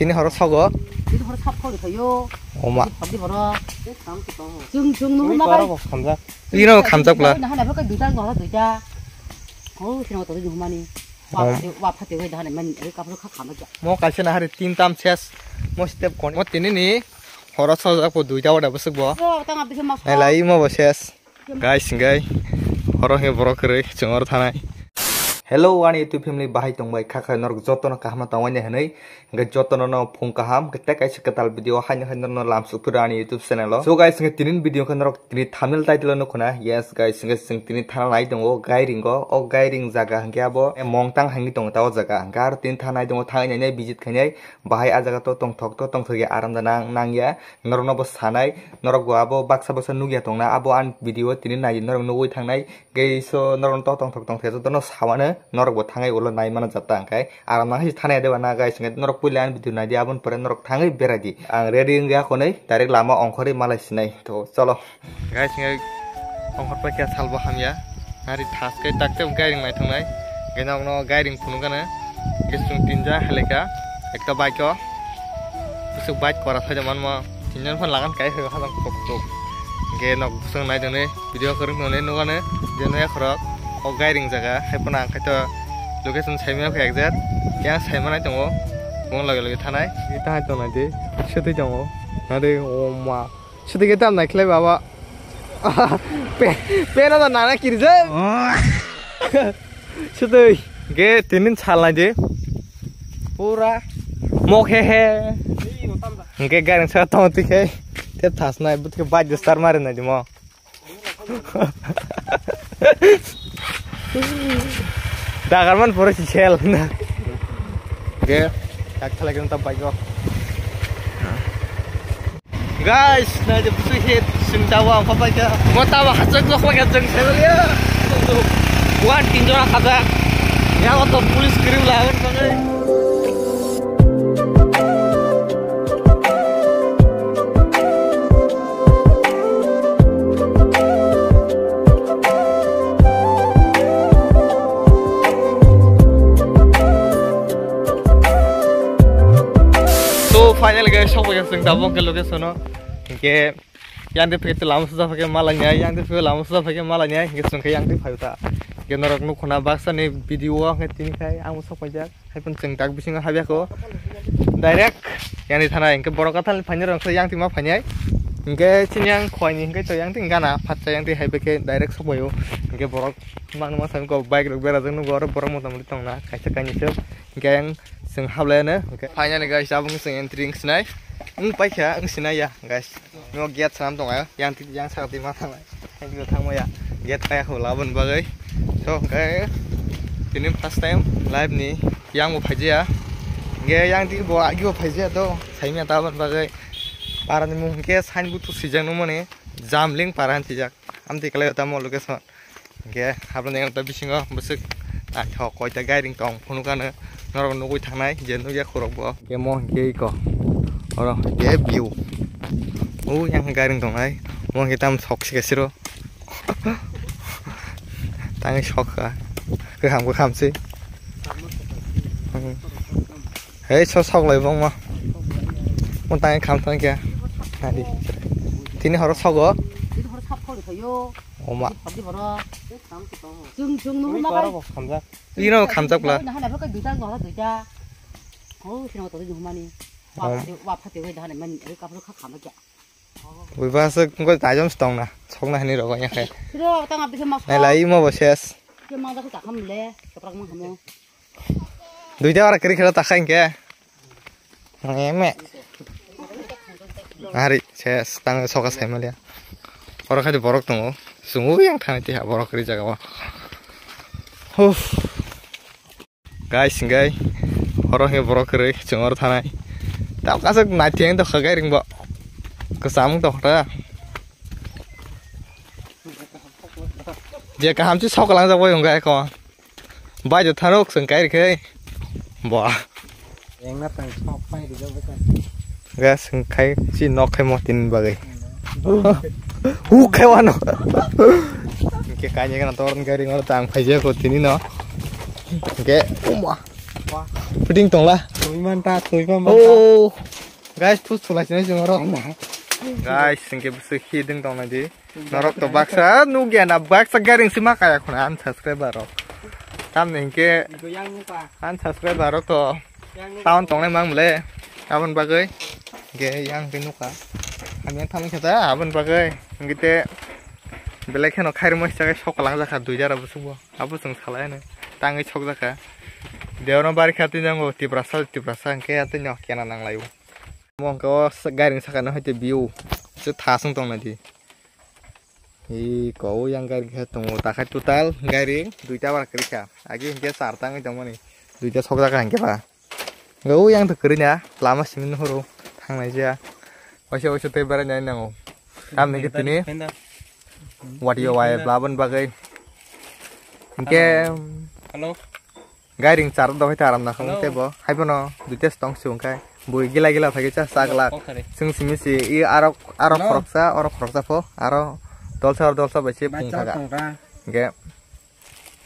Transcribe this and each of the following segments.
tini horo sogo 이거 바로 삽코를 더요. oma 어디 봐라. 증 너무 막아. 감자. 이거 감잡라 하나 볼까 누단 거 하나 두자. 지나가 또 너무 많이. 와 파티 거기다 하나만 이렇게 앞으로 가 가면자. mo kasina hari tin tam ses mo step kon mo tini ni horo sogo ko duita wada busuk bo 땅 앞에서 막. nai lai mo bo ses guys singai horo he borok kre chungor thanai hello one youtube family bahai tongbai khakha norok jotono kahma tawani hanai ga jotono no phung kaham kete kaisa katal video hain hain no lam supurani youtube channel lo so guys nge tinin video kan norok tini thumbnail title no khona yes guys nge sing tini thana nai dongo gairing go o gairing jaga hangya bo mongtang hangi tong taw jaga gar tin thanai dongo thangai nai visit khainai bahai a jaga to tongthok to tongthoge aram dana nangya norok no bo sanai norok go abo baksa bosa nugya tongna abo an video tini nai norok no oi thangnai geiso norok to tongthok tongthe to no sawane norok bo thangai ulo nai mana jata angkai aram nang hi thanai deba na guys nge norok puilan video nai dia abon pore norok thangai beradi ang ready ngya konai direct lama ongkhori malai sinai to chalo guys nge ongkhor pa kya salbo hamya hari thas kai takte gairing nai thangnai genok no gairing phunu kana gesung tinja haleka ekta bike ko busuk bike kora thajaman ma tinjan phon lagan kai ho halang tok tok genok busung nai dene video korung none nogane jeno khorok o gairing jaga haipona khaito location saimya kha exact kya saimana tongo mong lage lage thanai eta haito nai de sete tongo nade oma sete ge tam nai khlai baba pe na nana kirje sete ge tinin chal nai de pura mok he ge gairing sa tong ti khe te thas nai but ke baj star mare nai de mo Dagarman pura cicel na. Oke, tak lagi untuk baju. Guys, nah jadi suhit sintawa apa baca. Mau tahu hajak lo apa hajak saya ya. Bukan tinjau hajak. Yang untuk polis kirim lawan bangai. Final guys, so we have sing double location no. Ke yang de phe lam suda phake malanya, yang de phe lam suda phake malanya, ke sung ke yang de phayuta. Ke norok nu khona baksa ne video nge tin khai ang sok pajak, hai pun sing tak bising habya ko. Direct yang de thana ke borok kathal phanyar rang yang tima phanyai. Ke chinyang khoi ni ke to yang ting gana phatcha yang de hai ke direct sok boyo. Ke borok mang ma sam ko bike rok bera jang nu gor borok motamuli tongna kaisa kaini sep. Ke yang sing hablena okay finally guys abung sing entering snai pai kha sinai ya guys no get sam tong ayo yang sakti ma thang lai thank you thang ma ya get pa ho labon bagai so okay ini first time live ni yang mo phaje ya ge yang ti bo agi bo phaje to saimya ta ban bagai paran mu ke sain bu tu sijang no mone jamling paran tijak amti kale ta mo location ge hablan yang ta bisingo busuk a thok koi ta gairing tong phunu kana norok nugui thangnai je nuya khorok bo ke mo ke ko oro ke view yang gairing tongnai mo ke tam sok sikasiro tang sok ka kham si hey sok lai bong ma mo tang kham tang ke nadi tini horo sogo 이거 바로 삽코를 더요. oma 어디 봐라. 증 너무 막아. 감자. 이거 감잡라 하나 볼까 누단 거 하나 두자. 지나가 또 너무 많이. 와 파티 거기다 하나만 이렇게 앞으로 가 가면자. ui ba se ko ta jom stong na chok na hani ro ko nya khai 그래 땅 앞에서 막. nai lai mo bo ses 그 망다 그 딱하면래. 그러면 하면. duita ora kri khela ta khain ke ngeme hari ses tang soka saimalia ora khadi borok tongo sungu yang thani ti ha borok kri jaga wa guys singai ora he borok kri chungor thanai ta kasak na tiang to khagai ring bo ka samung to ta je ka ham chi sok lang ja boi ngai ko ba jo thanok sung kai ri bo Yang natang sok pai di jawa kan. ga sung khai chi nok khai mo tin bagai khai wano ke kanya kan toran garing ora tang phai je ko tini no ke umwa puting tong la Tui manta tui manta. oh guys tu sulai sini jeng ro guys singke busu hiding tong na di norok to baksa nu gya na baksa garing sima kaya khuna an subscriber ro tam ningke Goyang pa. an subscriber ro to taun tong na mang mule abon bagai ge yang pinuka ami tham khata abon bagai ngite belai khano khair mo jaga sokalang jaka 2 jara busubo abu jeng salai ne tangai sok jaka deono bari khati jango tiprasa ke ate nyo kena nang layu mongko garing sakana hoite view se thasung tong na di ko yang garing kha tong takai total garing 2 ta bar krika agi hingke sartang tong mani 2 ta sok jaka hingke ba go yang to krinya lama simin horo thangnai ja oise te bara nai nango am ni kitini wadio wae blaban bagai hingke Halo. garing char do hoita aram na khang tebo haibono 2 ta stong sung kai bui gila phagi cha sagla sing simisi I arok khoroksa po aro dolsa besi pung thaga ge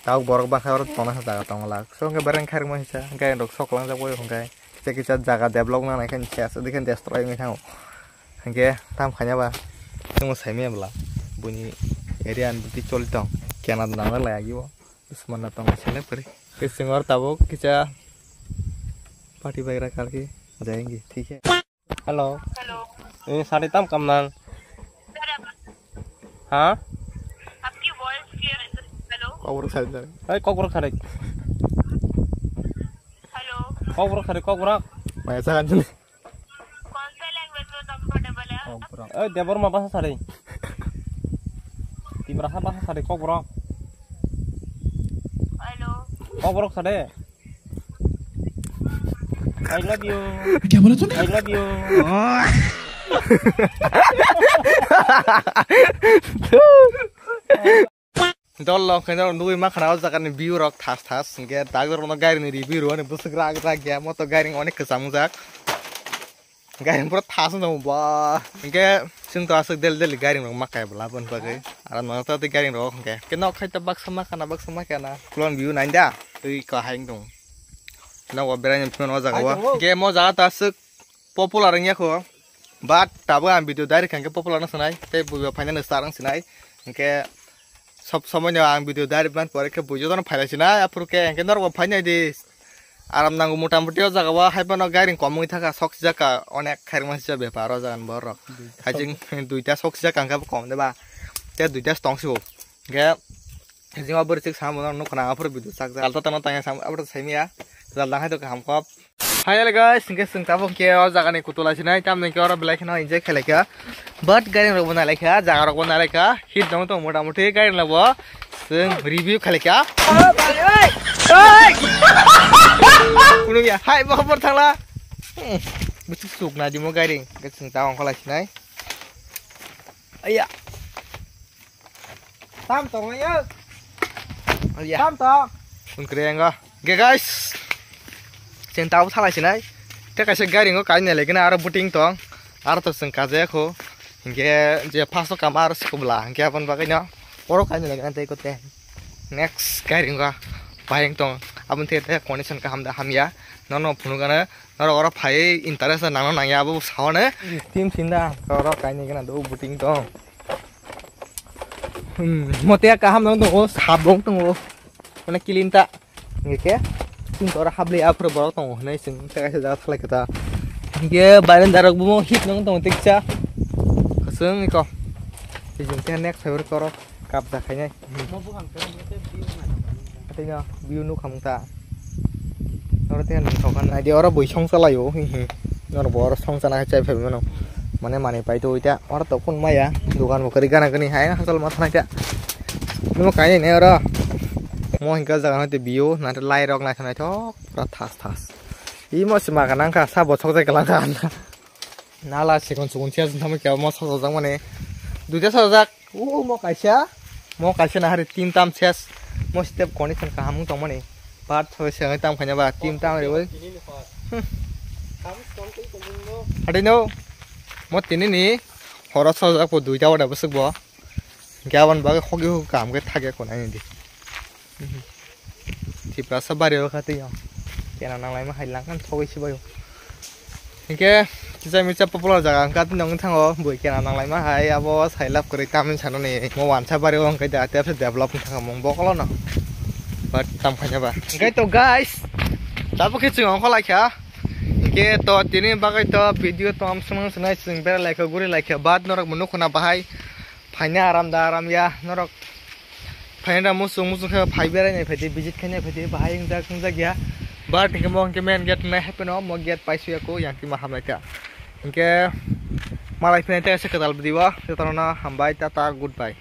tau borok ba khaur tona sa tong la so ge bareng khair mo hisa ge rok soklang ja boi hongkai cheki jaga develop na nai khan chas dikhan destroy ngai thang ge tam khanya ba sing saime bla buni area an buti choltong kena nang la agibo दुश्मन तंग चले पर किसी और तब किचा party वगैरह करके जाएंगे ठीक है Halo. Ini sari tam kamnan. हाँ आपकी वॉइस क्लियर है सर हेलो और साइड जा Hey, kokro khare. Hello Kokro. मैं ऐसा kan चले कौन सा लैंग्वेज में कंफर्टेबल है आप? Eh, debar ma bahasa sari. Tibraha bahasa sari kokro. Hello Kokro khare. I love you. क्या बोला तूने? I love you. dol kena nui ma khana jaga ni view rok thas ge dagor no gari ni review ro ni busgra agra gya moto gari onek kesam jak gari pura thas no ba ge sing to asuk del gari no makai bla bon bagai ara no ta ti gari ro ge kena khai ta bak sama kana klon view nain da tui ka haing dong na wa beran phon o jaga wa ge mo jaga ta asuk popular nya ko bat tabo am video dari kan ge popular na sanai te bu final starang sinai ke सब समय आं video दारि plan परे के बुझो न फाइलासिना आपुर के के नर फाइनाय दि आराम नांगो मोटामोटी जागाबा हाइबानो गारिं कमui थाका सक्स जाका अनेक खारमास जा बेपार जागन बर हाइजिं 2टा सक्स जाका का कम देबा ते 2टा स्टंगसो गे हाइजिं आबर सिक सामो न खना आपुर भिडियो साक आलता तना ताया साम आबर साइमिया जालदा हाय तो काम कप फाइनल गाइस सिंगे सिंताबो के जागानि कुतलासिना ताम ने के और बेलाखना इन्जॉय खेलायका बट गारि रक बना लेखा जागा रक बना लेखा हिट दं तो मोटामोटी गारि लबो जों रिव्यू खेलायका ओइ कुनु या हाय बखबर थांला बुसु सुकना दिमो गारि के सिंता अंखलासिनाय आया Tam tong ayo. आया Tam tong. उनक्रेंगा गे गाइस जों दाउ थालासिनाय तेकासे गारिंगो काइने लेगना आरो बुटिं तं आरो तो जों काजेखो गे जे फासो काम आरो सिखोब्ला गे अपन बागैना ओरो काइने लेगना ते कोते नेक्स्ट गारिंगा बायं तं अपन ते कनेक्शन का हमदा हामिया ननो फुनुगाना नरो ओरो फाइ इंटरेस्ट नानो नाया बु सावने टीम सिंदा ओरो काइने गना दो बुटिं तं मोते का हम नं तो साबों तं ओ माने किलिनता nge sing tora habli afro borok tong nei sing teka jaga thalai kata ge baran darok bu hit nong tong tikcha khasung iko sing te next favor koro kap da khainai atenya view nu khamta nor te ni thokan ai ora boi song salayo nor bor song sana chai phe mano mane pai to ita ora to kun maya dukan mo kari gana kani hai hasal ma thana ta nu kai ne ora mo hingka jaga hote bio na lai rok na thana thok pra thas I mo sima kanang ka sa bo thok jai kalang kan nala sekon sukun tia jin thame kya mo sa jang mane duja sa jak o mo kaisa na hari team tam ses mo step condition ka hamung tong mane part thoi se tam khanya ba team tam re oi adino mo tini ni horo sa jak po duja wada busuk bo gaban ba khogi hu kam ke thage ko nai di Tipra sabari khati ya kena nang lai ma hai lang kan thoi si bayo hingke jai micha popular jaga angka tin dong thango boi kena nang lai ma hai abo sai lap kori tamin sano ni mo wan sa bari ong kai da te develop thang mong bokolo no but tam khanya ba hingke to guys tapo ke chung ong kholai kha hingke to tini bagai to video to am sunang sunai sing bera like guri like bad norok munu khona bahai phaina aram da aram ya norok phaina musung kha phai bera nei phati visit khane phati bahai ing ja gya but hingke mo hingke main gate me happen no mo gate paisu aku yang ki maham laita hingke malai phene te se kadal bdiwa tetarona hambai tata goodbye